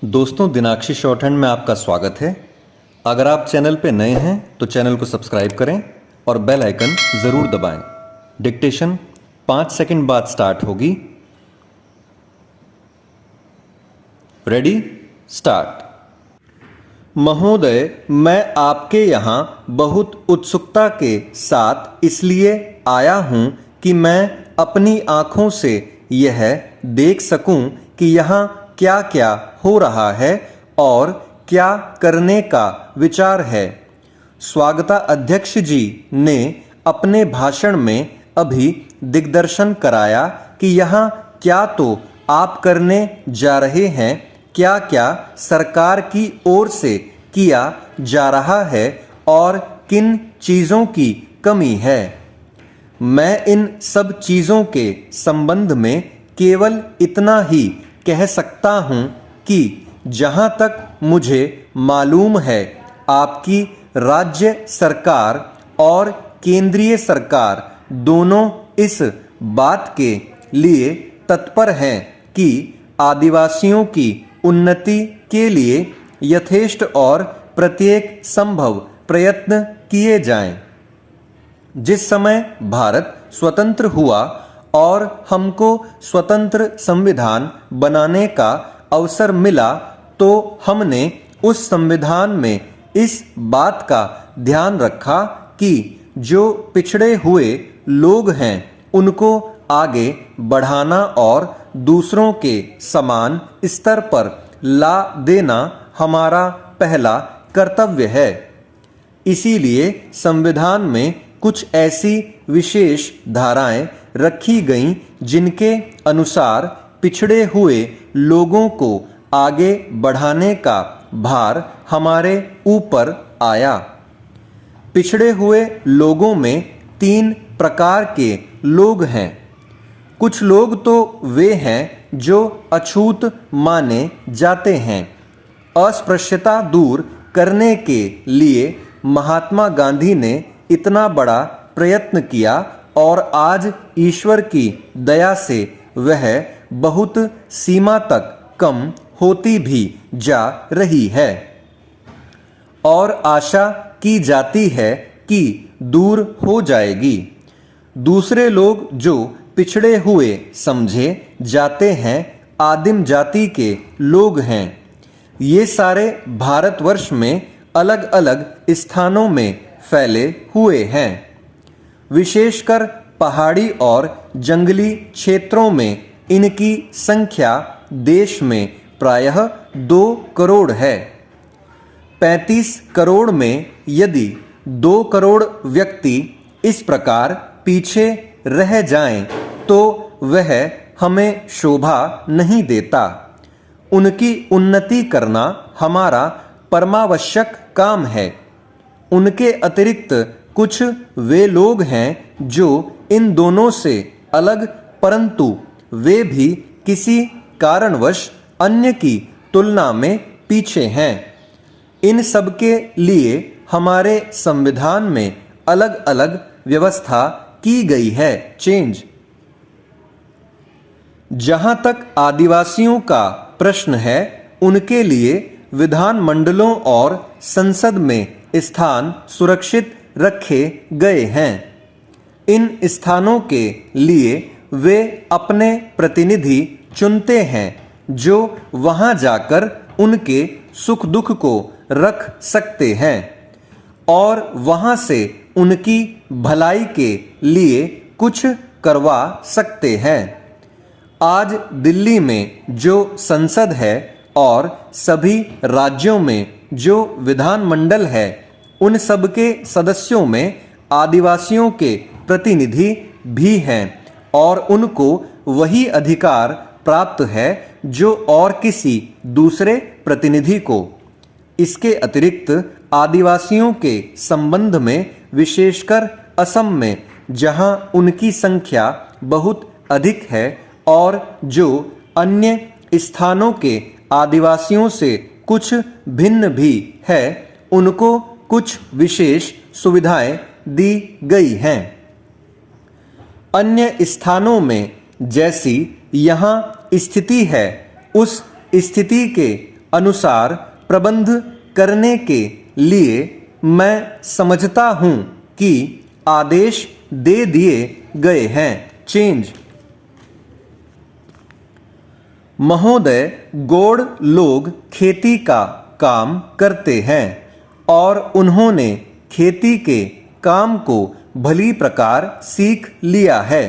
दोस्तों, दिनाक्षी शॉर्टहैंड में आपका स्वागत है। अगर आप चैनल पे नए हैं तो चैनल को सब्सक्राइब करें और बेल आइकन ज़रूर दबाएं। डिक्टेशन 5 सेकंड बाद स्टार्ट होगी। Ready, start. महोदय, मैं आपके यहाँ बहुत उत्सुकता के साथ इसलिए आया हूँ कि मैं अपनी आँखों से यह देख सकूँ कि यहाँ क्या क्या हो रहा है और क्या करने का विचार है। स्वागता अध्यक्ष जी ने अपने भाषण में अभी दिग्दर्शन कराया कि यहाँ क्या तो आप करने जा रहे हैं, क्या क्या सरकार की ओर से किया जा रहा है और किन चीज़ों की कमी है। मैं इन सब चीज़ों के संबंध में केवल इतना ही कह सकता हूँ कि जहाँ तक मुझे मालूम है, आपकी राज्य सरकार और केंद्रीय सरकार दोनों इस बात के लिए तत्पर हैं कि आदिवासियों की उन्नति के लिए यथेष्ट और प्रत्येक संभव प्रयत्न किए जाएं। जिस समय भारत स्वतंत्र हुआ और हमको स्वतंत्र संविधान बनाने का अवसर मिला, तो हमने उस संविधान में इस बात का ध्यान रखा कि जो पिछड़े हुए लोग हैं उनको आगे बढ़ाना और दूसरों के समान स्तर पर ला देना हमारा पहला कर्तव्य है। इसीलिए संविधान में कुछ ऐसी विशेष धाराएं रखी गईं जिनके अनुसार पिछड़े हुए लोगों को आगे बढ़ाने का भार हमारे ऊपर आया। पिछड़े हुए लोगों में 3 प्रकार के लोग हैं। कुछ लोग तो वे हैं जो अछूत माने जाते हैं। अस्पृश्यता दूर करने के लिए महात्मा गांधी ने इतना बड़ा प्रयत्न किया और आज ईश्वर की दया से वह बहुत सीमा तक कम होती भी जा रही है और आशा की जाती है कि दूर हो जाएगी। दूसरे लोग जो पिछड़े हुए समझे जाते हैं, आदिम जाति के लोग हैं। ये सारे भारतवर्ष में अलग अलग स्थानों में फैले हुए हैं। विशेषकर पहाड़ी और जंगली क्षेत्रों में इनकी संख्या देश में प्रायः 2 करोड़ है। 35 करोड़ में यदि 2 करोड़ व्यक्ति इस प्रकार पीछे रह जाएं, तो वह हमें शोभा नहीं देता। उनकी उन्नति करना हमारा परमावश्यक काम है। उनके अतिरिक्त कुछ वे लोग हैं जो इन दोनों से अलग, परंतु वे भी किसी कारणवश अन्य की तुलना में पीछे हैं। इन सब के लिए हमारे संविधान में अलग अलग व्यवस्था की गई है। चेंज। जहां तक आदिवासियों का प्रश्न है, उनके लिए विधानमंडलों और संसद में स्थान सुरक्षित रखे गए हैं। इन स्थानों के लिए वे अपने प्रतिनिधि चुनते हैं जो वहां जाकर उनके सुख दुख को रख सकते हैं और वहां से उनकी भलाई के लिए कुछ करवा सकते हैं। आज दिल्ली में जो संसद है और सभी राज्यों में जो विधानमंडल है, उन सब के सदस्यों में आदिवासियों के प्रतिनिधि भी हैं और उनको वही अधिकार प्राप्त है जो और किसी दूसरे प्रतिनिधि को। इसके अतिरिक्त आदिवासियों के संबंध में विशेषकर असम में, जहां उनकी संख्या बहुत अधिक है और जो अन्य स्थानों के आदिवासियों से कुछ भिन्न भी है, उनको कुछ विशेष सुविधाएं दी गई हैं। अन्य स्थानों में जैसी यहाँ स्थिति है, उस स्थिति के अनुसार प्रबंध करने के लिए मैं समझता हूँ कि आदेश दे दिए गए हैं। चेंज। महोदय, गौड़ लोग खेती का काम करते हैं और उन्होंने खेती के काम को भली प्रकार सीख लिया है।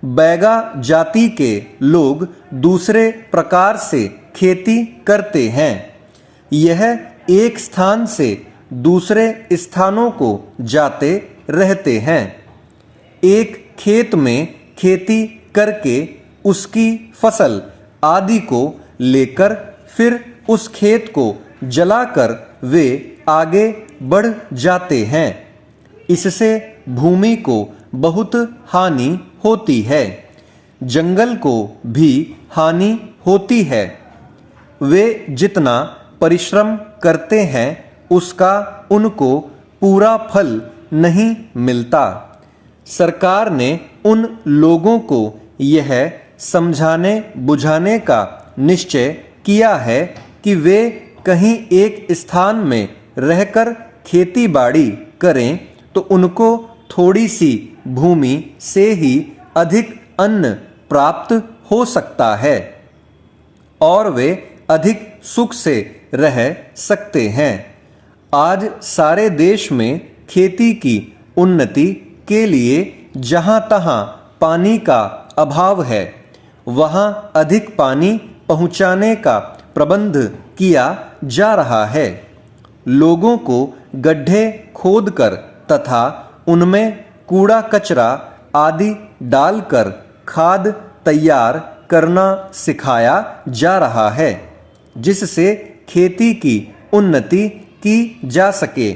बैगा जाति के लोग दूसरे प्रकार से खेती करते हैं। यह एक स्थान से दूसरे स्थानों को जाते रहते हैं। एक खेत में खेती करके उसकी फसल आदि को लेकर फिर उस खेत को जलाकर वे आगे बढ़ जाते हैं। इससे भूमि को बहुत हानि होती है, जंगल को भी हानि होती है। वे जितना परिश्रम करते हैं उसका उनको पूरा फल नहीं मिलता। सरकार ने उन लोगों को यह समझाने बुझाने का निश्चय किया है कि वे कहीं एक स्थान में रहकर खेती बाड़ी करें तो उनको थोड़ी सी भूमि से ही अधिक अन्न प्राप्त हो सकता है और वे अधिक सुख से रह सकते हैं। आज सारे देश में खेती की उन्नति के लिए जहाँ तहाँ पानी का अभाव है, वहाँ अधिक पानी पहुँचाने का प्रबंध किया जा रहा है। लोगों को गड्ढे खोदकर तथा उनमें कूड़ा कचरा आदि डालकर खाद तैयार करना सिखाया जा रहा है, जिससे खेती की उन्नति की जा सके।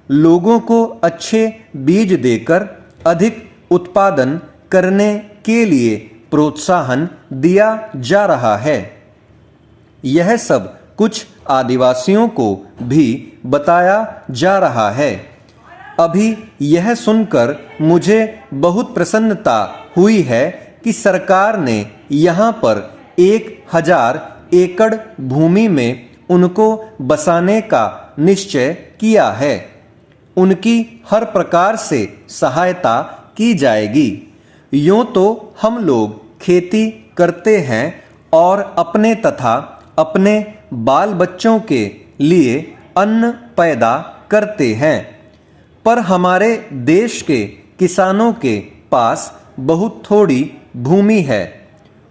लोगों को अच्छे बीज देकर अधिक उत्पादन करने के लिए प्रोत्साहन दिया जा रहा है। यह सब कुछ आदिवासियों को भी बताया जा रहा है। अभी यह सुनकर मुझे बहुत प्रसन्नता हुई है कि सरकार ने यहाँ पर 1000 एकड़ भूमि में उनको बसाने का निश्चय किया है। उनकी हर प्रकार से सहायता की जाएगी। यूँ तो हम लोग खेती करते हैं और अपने तथा अपने बाल बच्चों के लिए अन्न पैदा करते हैं, पर हमारे देश के किसानों के पास बहुत थोड़ी भूमि है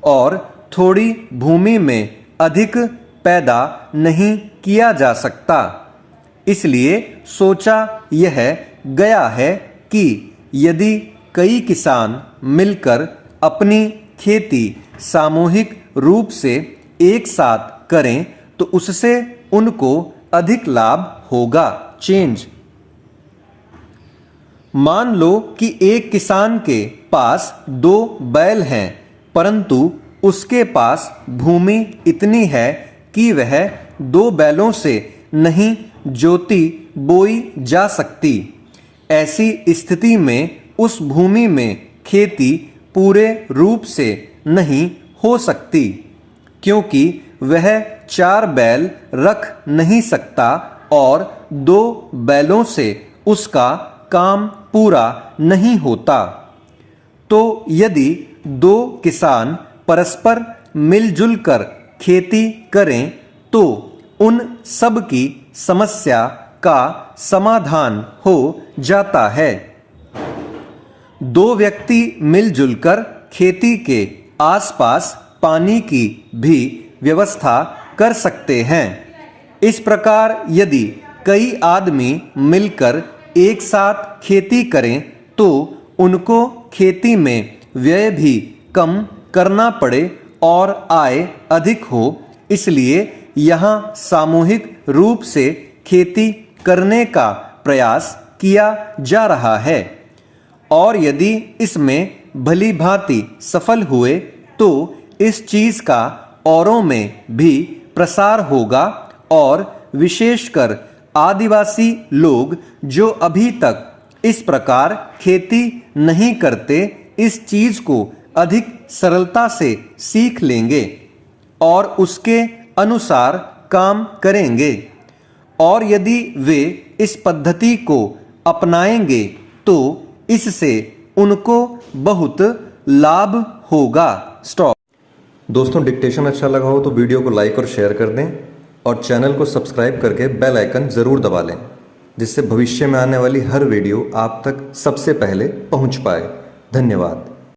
और थोड़ी भूमि में अधिक पैदा नहीं किया जा सकता। इसलिए सोचा यह गया है कि यदि कई किसान मिलकर अपनी खेती सामूहिक रूप से एक साथ करें तो उससे उनको अधिक लाभ होगा। चेंज। मान लो कि एक किसान के पास 2 बैल हैं, परंतु उसके पास भूमि इतनी है कि वह 2 बैलों से नहीं जोती बोई जा सकती। ऐसी स्थिति में उस भूमि में खेती पूरे रूप से नहीं हो सकती, क्योंकि वह 4 बैल रख नहीं सकता और 2 बैलों से उसका काम पूरा नहीं होता। तो यदि 2 किसान परस्पर मिलजुल कर खेती करें तो उन सब की समस्या का समाधान हो जाता है। 2 व्यक्ति मिलजुल कर खेती के आसपास पानी की भी व्यवस्था कर सकते हैं। इस प्रकार यदि कई आदमी मिलकर एक साथ खेती करें तो उनको खेती में व्यय भी कम करना पड़े और आय अधिक हो। इसलिए यहाँ सामूहिक रूप से खेती करने का प्रयास किया जा रहा है और यदि इसमें भली भांति सफल हुए तो इस चीज का औरों में भी प्रसार होगा और विशेषकर आदिवासी लोग जो अभी तक इस प्रकार खेती नहीं करते, इस चीज को अधिक सरलता से सीख लेंगे और उसके अनुसार काम करेंगे और यदि वे इस पद्धति को अपनाएंगे तो इससे उनको बहुत लाभ होगा। स्टॉप। दोस्तों, डिक्टेशन अच्छा लगा हो तो वीडियो को लाइक और शेयर कर दें और चैनल को सब्सक्राइब करके बेल आइकन ज़रूर दबा लें, जिससे भविष्य में आने वाली हर वीडियो आप तक सबसे पहले पहुंच पाए। धन्यवाद।